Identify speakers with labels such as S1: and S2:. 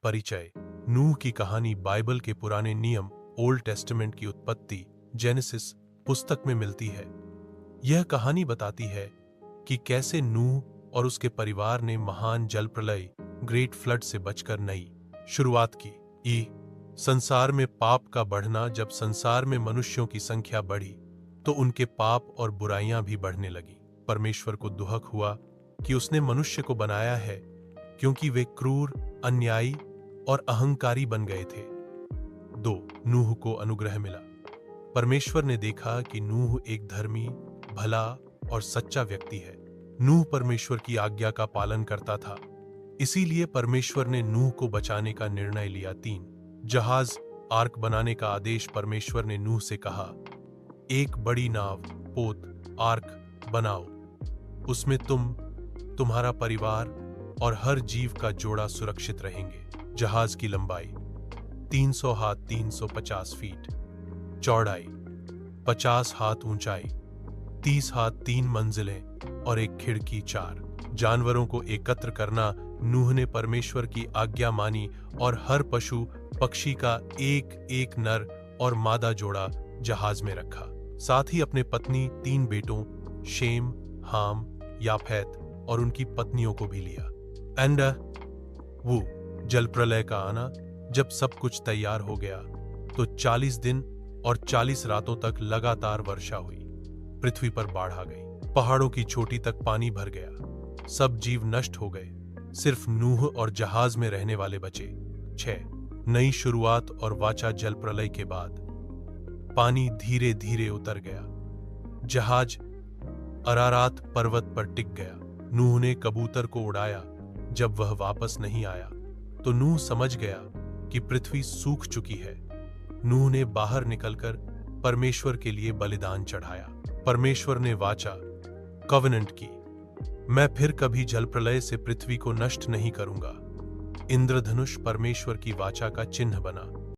S1: परिचय। नूह की कहानी बाइबल के पुराने नियम ओल्ड टेस्टामेंट की उत्पत्ति जेनेसिस पुस्तक में मिलती है। यह कहानी बताती है कि कैसे नूह और उसके परिवार ने महान जल प्रलय ग्रेट फ्लड से बचकर नई शुरुआत की। संसार में पाप का बढ़ना। जब संसार में मनुष्यों की संख्या बढ़ी तो उनके पाप और बुराइयां भी बढ़ने लगी। परमेश्वर को दुख हुआ कि उसने मनुष्य को बनाया है, क्योंकि वे क्रूर, अन्यायी और अहंकारी बन गए थे। 2. नूह को अनुग्रह मिला। परमेश्वर ने देखा कि नूह एक धर्मी, भला और सच्चा व्यक्ति है। नूह परमेश्वर की आज्ञा का पालन करता था, इसीलिए परमेश्वर ने नूह को बचाने का निर्णय लिया। 3. जहाज आर्क बनाने का आदेश। परमेश्वर ने नूह से कहा, एक बड़ी नाव पोत आर्क बनाओ, उसमें तुम्हारा परिवार और हर जीव का जोड़ा सुरक्षित रहेंगे। जहाज की लंबाई 300 हाथ 350 फीट, चौड़ाई 50 हाथ, ऊंचाई 30 हाथ, 3 मंजिलें और एक खिड़की। 4. जानवरों को एकत्र करना। नूह ने परमेश्वर की आज्ञा मानी और हर पशु पक्षी का एक नर और मादा जोड़ा जहाज में रखा। साथ ही अपने पत्नी 3 बेटों शेम, हाम, याफेत और उनकी पत्नियों को भी लिया। एंड वो जल प्रलय का आना। जब सब कुछ तैयार हो गया तो 40 दिन और 40 रातों तक लगातार वर्षा हुई। पृथ्वी पर बाढ़ आ गई, पहाड़ों की चोटी तक पानी भर गया, सब जीव नष्ट हो गए, सिर्फ नूह और जहाज में रहने वाले बचे। 6. नई शुरुआत और वाचा। जल प्रलय के बाद पानी धीरे धीरे उतर गया, जहाज अरारात पर्वत पर टिक गया। नूह ने कबूतर को उड़ाया। जब वह वापस नहीं आया तो नूह समझ गया कि पृथ्वी सूख चुकी है। नूह ने बाहर निकलकर परमेश्वर के लिए बलिदान चढ़ाया। परमेश्वर ने वाचा कवेनेंट की, मैं फिर कभी जल प्रलय से पृथ्वी को नष्ट नहीं करूंगा। इंद्रधनुष परमेश्वर की वाचा का चिन्ह बना।